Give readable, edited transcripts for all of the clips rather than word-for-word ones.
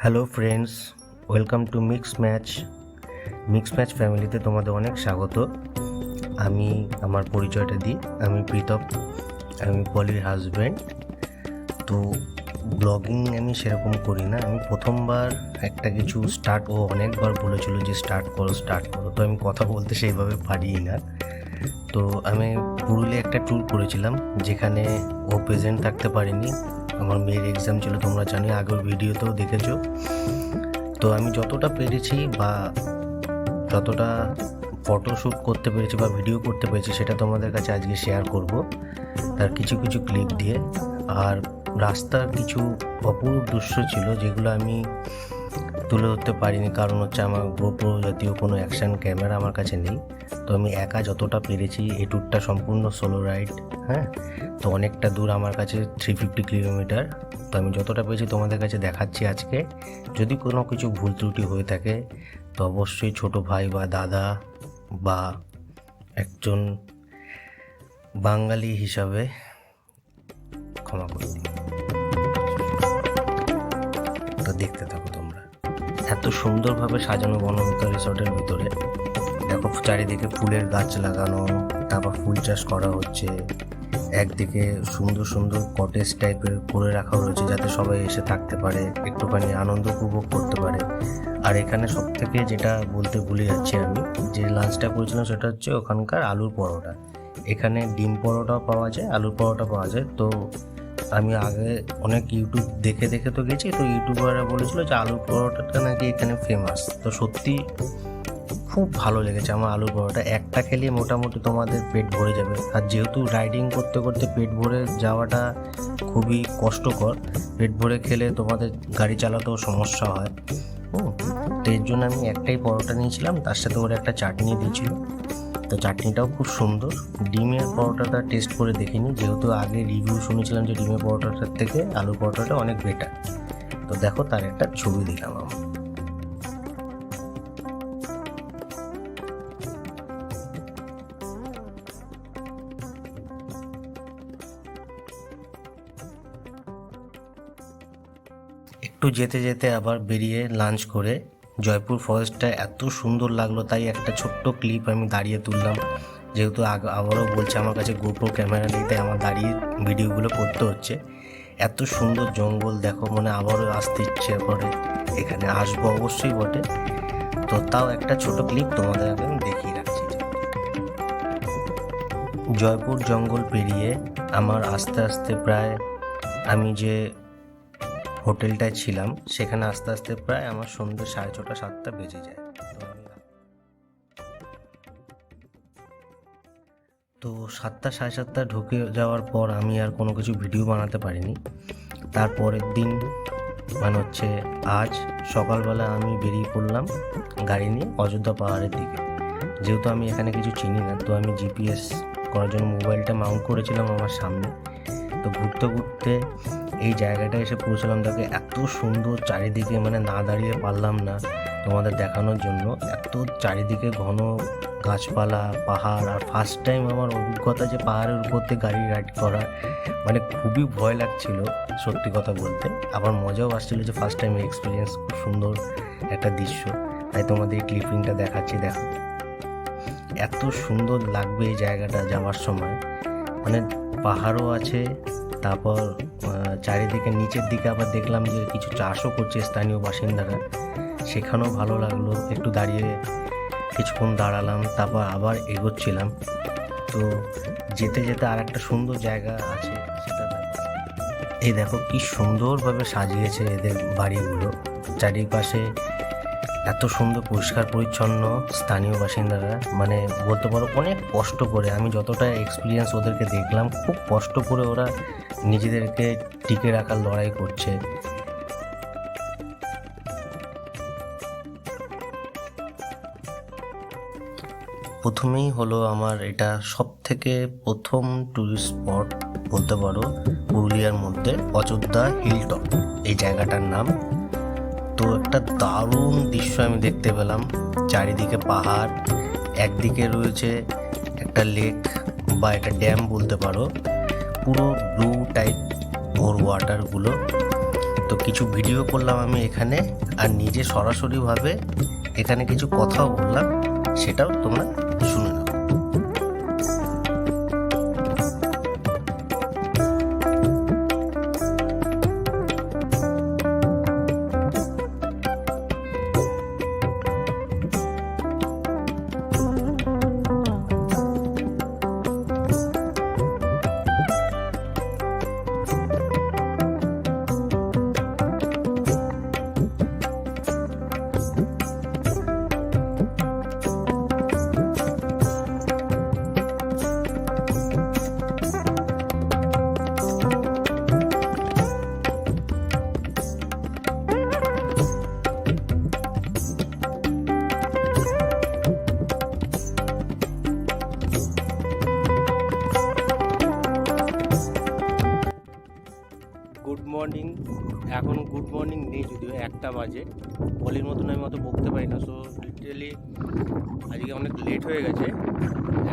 Hello friends, welcome to mix match ফ্যামিলিতে তোমাদের অনেক স্বাগত। আমি আমার পরিচয়টা দিই। আমি প্রীতম, আমি পলির হাজব্যান্ড। তো ব্লগিং আমি সেরকম করি না। আমি প্রথমবার একটা কিছু অনেকবার বলেছিল যে স্টার্ট করো, তো আমি কথা বলতে সেইভাবে পারিই না। তো আমি পুরুলিয়া একটা ট্যুর করেছিলাম, যেখানে ও প্রেজেন্ট থাকতে পারিনি। আমার মেয়ের এক্সাম ছিল, তোমরা জানি, আগের ভিডিওতেও দেখেছো। তো আমি যতটা পেরেছি বা যতটা ফটোশ্যুট করতে পেরেছি বা ভিডিও করতে পেরেছি সেটা তোমাদের কাছে আজকে শেয়ার করব, তার কিছু কিছু ক্লিপ দিয়ে। আর রাস্তার কিছু অপূর্ব দৃশ্য ছিল যেগুলো আমি তুলে ধরতে পারিনি, কারণ হচ্ছে আমার গোপ্রো জাতীয় কোনো অ্যাকশন ক্যামেরা আমার কাছে নেই। তো আমি একা যতটা পেরেছি, এই ট্যুরটা সম্পূর্ণ সোলো রাইড। হ্যাঁ, তো অনেকটা দূর, আমার কাছে 350 কিলোমিটার। তো আমি যতটা পেরেছি তোমাদের কাছে দেখাচ্ছি আজকে। যদি কোনো কিছু ভুল ত্রুটি হয়ে থাকে তো অবশ্যই ছোট ভাই বা দাদা বা একজন বাঙালি হিসাবে ক্ষমা করে দিই। তো দেখতে থাকো তোমরা। এত সুন্দরভাবে সাজানো বনবিতা রিসর্টের ভিতরে। দেখো চারিদিকে ফুলের গাছ লাগানো, তারপর ফুল চাষ করা হচ্ছে। একদিকে সুন্দর সুন্দর কটেজ টাইপের করে রাখা হয়েছে, যাতে সবাই এসে থাকতে পারে, একটুখানি আনন্দ উপভোগ করতে পারে। আর এখানে সব থেকে যেটা বলতে ভুলে যাচ্ছি, আমি যে লাঞ্চটা করেছিলাম সেটা হচ্ছে ওখানকার আলুর পরোটা। এখানে ডিম পরোটাও পাওয়া যায়, আলুর পরোটা পাওয়া যায়। তো আমি আগে অনেক ইউটিউব দেখে দেখে তো গেছি, তো ইউটিউবাররা বলেছিল যে আলুর পরোটাটা নাকি এখানে ফেমাস। তো সত্যি খুব ভালো লেগেছে আমার আলুর পরোটা। একটা খেলে মোটামুটি তোমাদের পেট ভরে যাবে। আর যেহেতু রাইডিং করতে করতে পেট ভরে যাওয়াটা খুবই কষ্টকর, পেট ভরে খেলে তোমাদের গাড়ি চালাতেও সমস্যা হয়। তো এর জন্য আমি একটাই পরোটা নিয়েছিলাম, তার সাথে ওরা একটা চাটনি দিয়েছিল। তো চাটনিটাও খুব সুন্দর। ডিমের পরোটাটা টেস্ট করে দেখিনি, যেহেতু আগে রিভিউ শুনেছিলাম যে ডিমের পরোটাটার থেকে আলুর পরোটাটা অনেক বেটার। তো দেখো, তার একটা ছবি দিলাম আমার। একটু যেতে যেতে আবার বেরিয়ে লাঞ্চ করে জয়পুর ফরেস্টটা এত সুন্দর লাগলো, তাই একটা ছোট্ট ক্লিপ আমি দাঁড়িয়ে তুললাম। যেহেতু আবারও বলছে আমার কাছে গোপ্রো ক্যামেরা নেই, তাই আমার দাঁড়িয়ে ভিডিওগুলো করতে হচ্ছে। এত সুন্দর জঙ্গল দেখো, মানে আবারও আসতে ইচ্ছে করে, এখানে আসবো অবশ্যই বটে। তো তাও একটা ছোট ক্লিপ তোমাদের আগে আমি দেখিয়ে রাখছি। জয়পুর জঙ্গল পেরিয়ে আমার আস্তে আস্তে প্রায়, আমি যে হোটেলটায় ছিলাম সেখানে আস্তে আস্তে প্রায় আমার সন্ধ্যে 6:30 7টা বেজে যায়। তো 7টা 7:30 ঢুকে যাওয়ার পর আমি আর কোনো কিছু ভিডিও বানাতে পারিনি। তারপরের দিন মানে হচ্ছে আজ সকালবেলা আমি বেরিয়ে পড়লাম গাড়ি নিয়ে অযোধ্যা পাহাড়ের দিকে। যেহেতু আমি এখানে কিছু চিনি না, তো আমি জিপিএস করার জন্য মোবাইলটা মাউন্ট করেছিলাম আমার সামনে। তো ঘুরতে ঘুরতে এই জায়গাটা এসে পৌঁছলাম। দেখে এত সুন্দর চারিদিকে, মানে না দাঁড়িয়ে পারলাম না তোমাদের দেখানোর জন্য। এত চারিদিকে ঘন গাছপালা, পাহাড়। আর ফার্স্ট টাইম আমার অভিজ্ঞতা যে পাহাড়ের উপর দিয়ে গাড়ি রাইড করা, মানে খুবই ভয় লাগছিল সত্যি কথা বলতে। আবার মজাও আসছিল যে ফার্স্ট টাইম এক্সপিরিয়েন্স, খুব সুন্দর একটা দৃশ্য। তাই তোমাদের এই ক্লিপিংটা দেখাচ্ছি। দেখো এত সুন্দর লাগবে এই জায়গাটা যাওয়ার সময়। মানে পাহাড়ও আছে, তারপর চারিদিকে নিচের দিকে আবার দেখলাম যে কিছু চাষও করছে স্থানীয় বাসিন্দারা, সেখানেও ভালো লাগলো। একটু দাঁড়িয়ে কিছুক্ষণ দাঁড়ালাম, তারপর আবার এগোচ্ছিলাম। তো যেতে যেতে আর একটা সুন্দর জায়গা আছে, সেটা এই দেখো কি সুন্দরভাবে সাজিয়েছে এদের বাড়িগুলো। চারিপাশে এত সুন্দর পরিষ্কার পরিচ্ছন্ন, স্থানীয় বাসিন্দারা মানে বলতে পারো অনেক কষ্ট করে, আমি যতটা এক্সপিরিয়েন্স ওদেরকে দেখলাম, খুব কষ্ট করে ওরা নিজেদেরকে টিকে রাখার লড়াই করছে। প্রথমেই হলো আমার এটা সব থেকে প্রথম টুরিস্ট স্পট বলতে পারো পুরুলিয়ার মধ্যে, অযোধ্যা হিলটপ এই জায়গাটার নাম। তো একটা দারুণ দৃশ্য আমি দেখতে পেলাম। চারিদিকে পাহাড়, একদিকে রয়েছে একটা লেক বা একটা ড্যাম বলতে পারো, পুরো ব্লু টাইপ ওর ওয়াটারগুলো। তো তো কিছু ভিডিও করলাম আমি এখানে, আর নিজে সরাসরিভাবে এখানে কিছু কথাও বললাম, সেটাও তোমরা শুনে নাও। Good morning. এখন গুড মর্নিং নেই, যদিও 1টা বাজে। বলির মতন আমি অত বকতে পারি না, সো লিটারালি আজকে অনেক লেট হয়ে গেছে।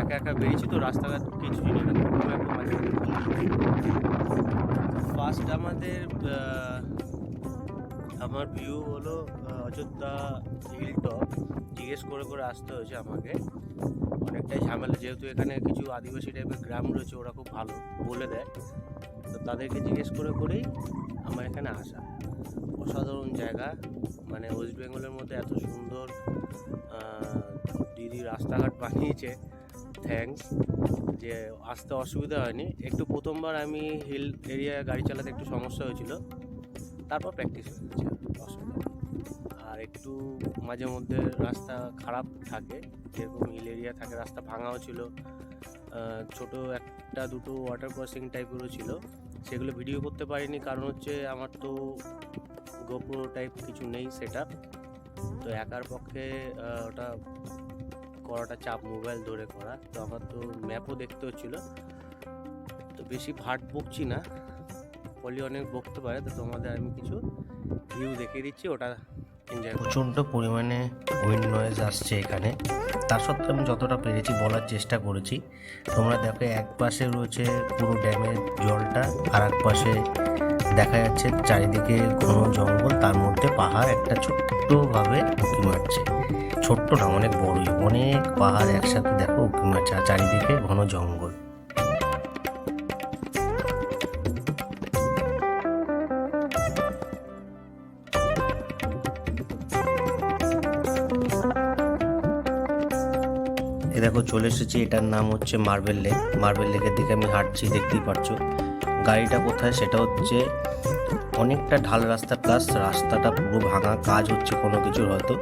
একা একা বেরিয়েছি তো, রাস্তাঘাট কিছু জিনিস না, ফার্স্ট আমার ভিউ হলো অযোধ্যা হিল টপ। জিজ্ঞেস করে করে আসতে হয়েছে আমাকে, অনেকটাই ঝামেলা, যেহেতু এখানে কিছু আদিবাসী টাইপের গ্রাম রয়েছে, ওরা খুব ভালো বলে দেয়, তো তাদেরকে জিজ্ঞেস করে করেই আমার এখানে আসা। অসাধারণ জায়গা, মানে ওয়েস্ট বেঙ্গলের মধ্যে এত সুন্দর দিদি রাস্তাঘাট বানিয়েছে, থ্যাঙ্কস, যে আসতে অসুবিধা হয়নি। একটু প্রথমবার আমি হিল এরিয়ায় গাড়ি চালাতে একটু সমস্যা হয়েছিল, তারপর প্র্যাকটিস হয়ে গেছে, অসুবিধা। আর একটু মাঝে মধ্যে রাস্তা খারাপ থাকে, যেরকম হিল এরিয়া থাকে, রাস্তা ভাঙাও ছিল, ছোট একটা দুটো ওয়াটার ক্রসিং টাইপেরও ছিল, সেগুলো ভিডিও করতে পারিনি, কারণ হচ্ছে আমার তো গোপ্রো টাইপ কিছু নেই সেটআপ, তো একার পক্ষে ওটা করাটা চাপ, মোবাইল ধরে করা, তো আমার তো ম্যাপও দেখতে হচ্ছিলো। তো বেশি ভাট বকছি না, বলি অনেক বকতে পারে, তো তোমাদের আমি কিছু ভিউ দেখিয়ে দিচ্ছি, ওটা এনজয়। প্রচণ্ড পরিমাণে উইন্ড নয়েজ আসছে এখানে, তার সত্ত্বেও আমি যতটা পেরেছি বলার চেষ্টা করেছি। তোমরা দেখো, এক পাশে রয়েছে পুরো ড্যামের জলটা, আর এক পাশে দেখা যাচ্ছে চারিদিকে ঘন জঙ্গল, তার মধ্যে পাহাড় একটা ছোট্টভাবে উঁকি মারছে। ছোট্ট না, অনেক বড়ই, অনেক পাহাড় একসাথে দেখো উঁকি মারছে, আর চারিদিকে ঘন জঙ্গল। দেখো চলে এসেছি, এটার নাম হচ্ছে মার্বেল লেক। মার্বেল লেকের দিকে আমি হাঁটছি, দেখতেই পাচ্ছ। গাড়িটা কোথায়, সেটা হচ্ছে অনেকটা ঢাল রাস্তা, প্লাস রাস্তাটা পুরো ভাঙা, কাজ হচ্ছে কোনো কিছুর হয়তো,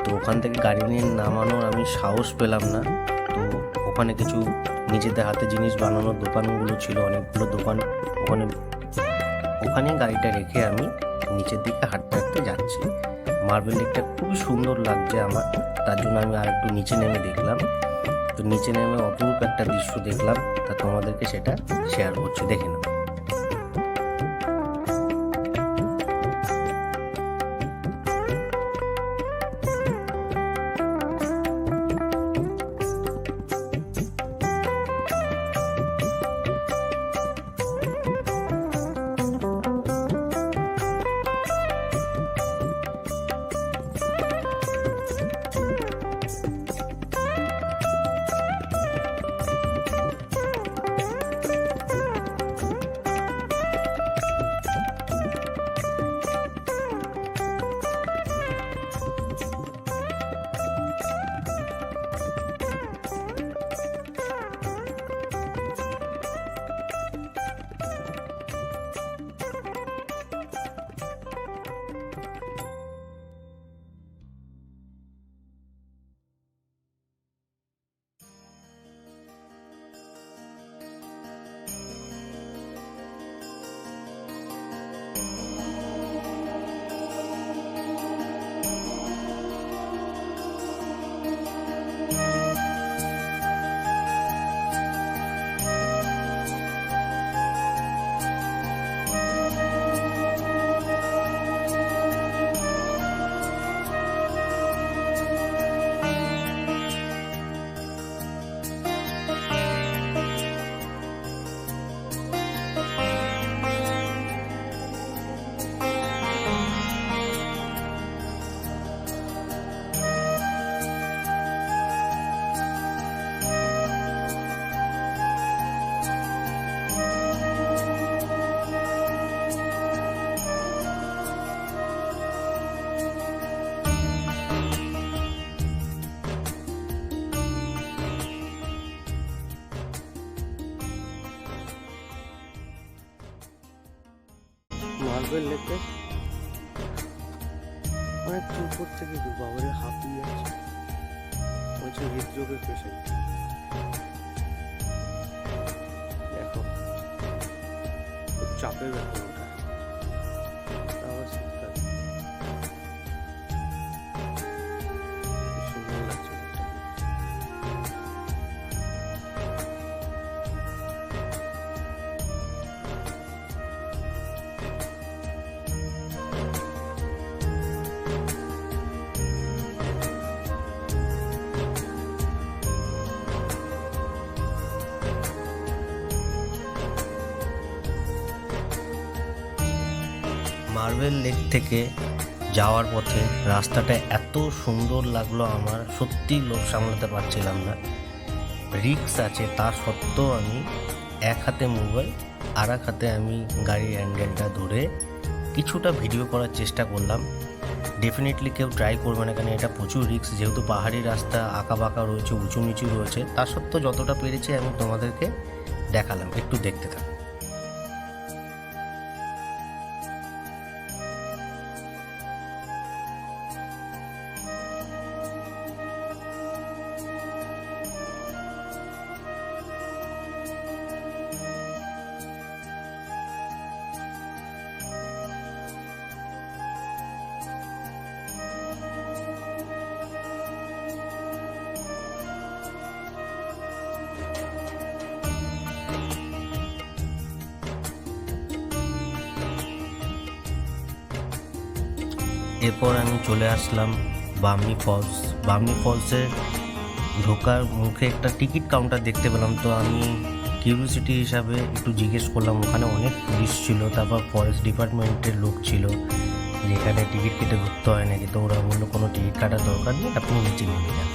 তো ওখান থেকে গাড়ি নিয়ে নামানোর আমি সাহস পেলাম না। তো ওখানে কিছু নিজেদের হাতে জিনিস বানানোর দোকানগুলো ছিল, অনেকগুলো দোকান, ওখানে গাড়িটা রেখে আমি নিচের দিকে হাঁটতে হাঁটতে যাচ্ছি। মার্বেল লেকটা খুবই সুন্দর লাগছে আমার, তার জন্য আমি আর একটু নিচে নেমে দেখলাম। তো নিচে নেমে অপরূপ একটা দৃশ্য দেখলাম, তা তোমাদেরকে সেটা শেয়ার করছি, দেখে নাও। মার্বেল লেকে অনেক উপর থেকে বাবারে হাঁপিয়ে যাচ্ছে, বলছে হৃদরোগের পেশেন্ট। দেখো খুব চাপের ব্যাপার ওটা, আবার শীতকাল, সুন্দর লাগছে। মার্বেল লেক থেকে যাওয়ার পথে রাস্তাটা এত সুন্দর লাগলো আমার, সত্যি লোভ সামলাতে পারছিলাম না। রিক্স আছে তা সত্ত্বেও আমি এক হাতে মোবাইল আর এক হাতে আমি গাড়ির হ্যান্ডেলটা ধরে কিছুটা ভিডিও করার চেষ্টা করলাম। ডেফিনেটলি কেউ ট্রাই করবে না, কারণ এটা প্রচুর রিক্স, যেহেতু পাহাড়ি রাস্তা, আঁকা বাঁকা রয়েছে, উঁচু নিচু রয়েছে। তা সত্ত্বেও যতটা পেরেছি আমি তোমাদেরকে দেখালাম, একটু দেখতে থাকো। এরপর আমি চলে আসলাম বামনি ফলস। বামনি ফলসে ঢোকার মুখে একটা টিকিট কাউন্টার দেখতে পেলাম, তো আমি কিউরিওসিটি হিসাবে একটু জিজ্ঞেস করলাম। ওখানে অনেক পুলিশ ছিল, তারপর ফরেস্ট ডিপার্টমেন্টের লোক ছিল, যেখানে টিকিট কেটে ঢুকতে হয় নাকি। তো ওরা বললো কোনো টিকিট কাটার দরকার নেই, আপনি নিচে নেমে যান।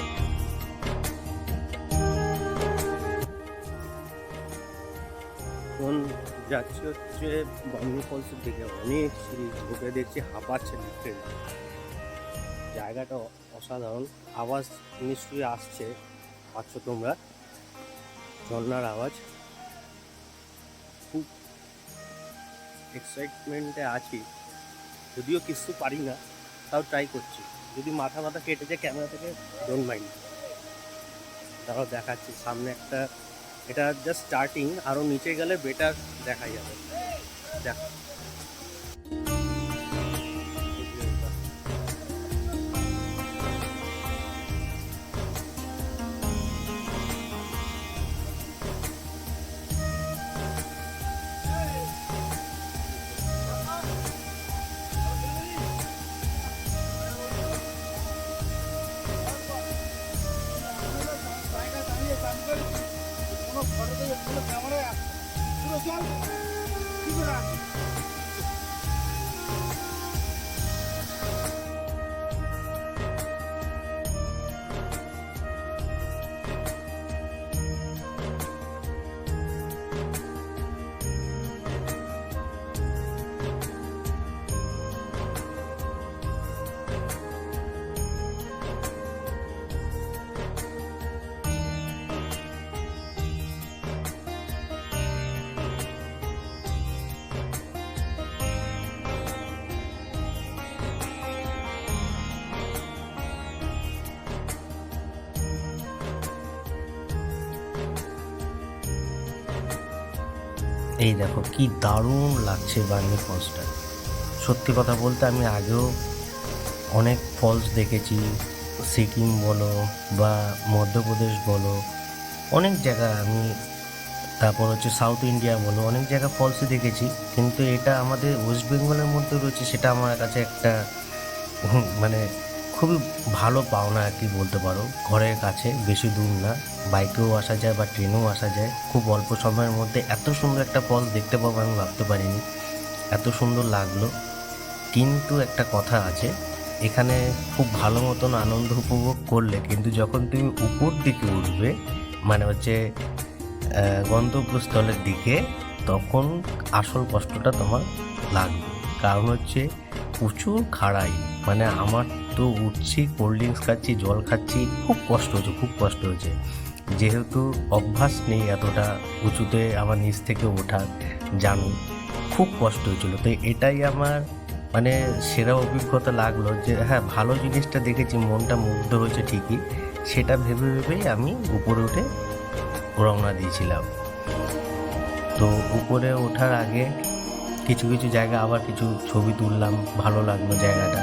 যাচ্ছি হচ্ছে বামনি ফলসের দিকে, অনেক সিঁড়ি, ঢুকে দেখছি হাঁপাচ্ছে লিটারেলি। জায়গাটা অসাধারণ, আওয়াজ নিশ্চয়ই আসছে, পাচ্ছ তোমরা ঝর্ণার আওয়াজ। খুব এক্সাইটমেন্টে আছি, যদিও কিছু পারি না, তাও ট্রাই করছি। যদি মাথা কেটে যায় ক্যামেরা থেকে, ডোন্ট মাইন্ড। তারাও দেখাচ্ছি সামনে একটা, এটা জাস্ট স্টার্টিং, আরও নিচে গেলে বেটার দেখা যাবে। দেখো এই দেখো কি দারুণ লাগছে বার্নি ফলসটা। সত্যি কথা বলতে আমি আগেও অনেক ফলস দেখেছি, সিকিম বলো বা মধ্যপ্রদেশ বলো, অনেক জায়গা আমি, তারপর হচ্ছে সাউথ ইন্ডিয়া বলো, অনেক জায়গা ফলসই দেখেছি। কিন্তু এটা আমাদের ওয়েস্ট বেঙ্গলের মধ্যে রয়েছে, সেটা আমার কাছে একটা মানে খুবই ভালো পাওনা আর কি বলতে পারো। ঘরের কাছে, বেশি দূর না, বাইকেও আসা যায় বা ট্রেনেও আসা যায়। খুব অল্প সময়ের মধ্যে এত সুন্দর একটা ফলস দেখতে পাবো আমি ভাবতে পারিনি, এত সুন্দর লাগলো। কিন্তু একটা কথা আছে, এখানে খুব ভালো মতন আনন্দ উপভোগ করলে, কিন্তু যখন তুমি উপর দিকে উঠবে, মানে হচ্ছে গন্তব্যস্থলের দিকে, তখন আসল কষ্টটা তোমার লাগবে। কারণ হচ্ছে প্রচুর খাড়াই, মানে আমার তো উঠছি, কোল্ড ড্রিঙ্কস খাচ্ছি, জল খাচ্ছি, খুব কষ্ট হচ্ছে, খুব কষ্ট হচ্ছে। যেহেতু অভ্যাস নেই এতটা উঁচুতে আমার নিচ থেকে ওঠার, জানো, খুব কষ্ট হয়েছিল। তো এটাই আমার মানে সেরা অভিজ্ঞতা লাগলো যে হ্যাঁ, ভালো জিনিসটা দেখেছি, মনটা মুগ্ধ হয়েছে ঠিকই, সেটা ভেবে ভেবেই আমি উপরে উঠে রওনা দিয়েছিলাম। তো উপরে ওঠার আগে কিছু কিছু জায়গা আবার কিছু ছবি তুললাম, ভালো লাগলো জায়গাটা।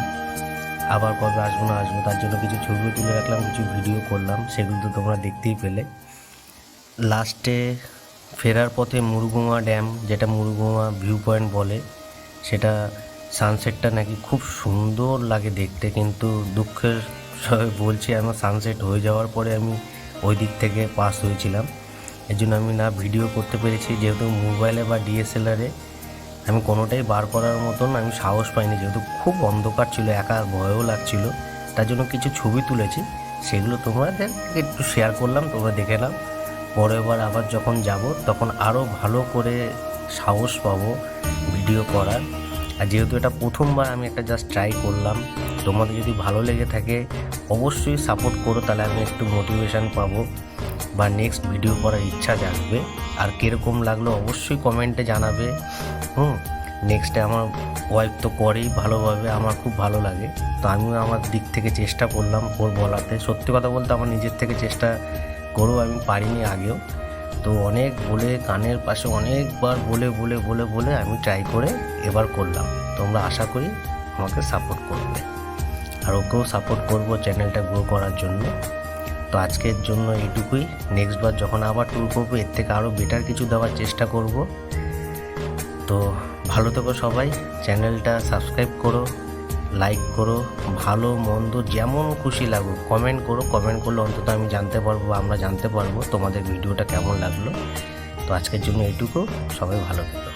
আবার কবে আসবো না আসবো তার জন্য কিছু ছবি তুলে রাখলাম, কিছু ভিডিও করলাম, সেগুলো তো তোমরা দেখতেই পেলে। লাস্টে ফেরার পথে মুরগুমা ড্যাম, যেটা মুরগুমা ভিউ পয়েন্ট বলে, সেটা সানসেটটা নাকি খুব সুন্দর লাগে দেখতে, কিন্তু দুঃখের সঙ্গে বলছি আমার সানসেট হয়ে যাওয়ার পরে আমি ওই দিক থেকে পাস হয়েছিলাম। এর জন্য আমি না ভিডিও করতে পেরেছি, যেহেতু মোবাইলে বা ডিএসএলআরে আমি কোনোটাই বার করার মতন আমি সাহস পাইনি, যেহেতু খুব অন্ধকার ছিল, একা ভয়ও লাগছিল। তার জন্য কিছু ছবি তুলেছি, সেগুলো তোমাদের একটু শেয়ার করলাম, তোমরা দেখে নাও। পরের বার আবার যখন যাব তখন আরও ভালো করে সাহস পাবো ভিডিও করার। আর যেহেতু এটা প্রথমবার আমি একটা জাস্ট ট্রাই করলাম, তোমাদের যদি ভালো লেগে থাকে অবশ্যই সাপোর্ট করো, তাহলে আমি একটু মোটিভেশান পাবো বা নেক্সট ভিডিও করার ইচ্ছা জাগবে। আর কীরকম লাগলো অবশ্যই কমেন্টে জানাবে। নেক্সটে আমার ওয়াইফ তো করেই ভালোভাবে, আমার খুব ভালো লাগে, তো আমিও আমার দিক থেকে চেষ্টা করলাম ওর বলাতে। সত্যি কথা বলতে আমার নিজের থেকে চেষ্টা করেও আমি পারিনি আগেও, তো অনেক বলে কানের পাশে অনেকবার বলে বলে বলে বলে আমি ট্রাই করে এবার করলাম। তোমরা আশা করি আমাকে সাপোর্ট করবে, আর ওকেও সাপোর্ট করবো চ্যানেলটা গ্রো করার জন্য। তো আজকের জন্য এইটুকুই। নেক্সটবার যখন আবার ট্যুর করবো এর থেকে আরও বেটার কিছু দেওয়ার চেষ্টা করব। তো ভালো থেকো সবাই, চ্যানেলটা সাবস্ক্রাইব করো, লাইক করো, ভালো মন্দ যেমন খুশি লাগুক কমেন্ট করো। কমেন্ট করলে অন্তত আমি জানতে পারবো, আমরা জানতে পারবো তোমাদের ভিডিওটা কেমন লাগলো। তো আজকের জন্য এইটুকু, সবাই ভালো থেকো।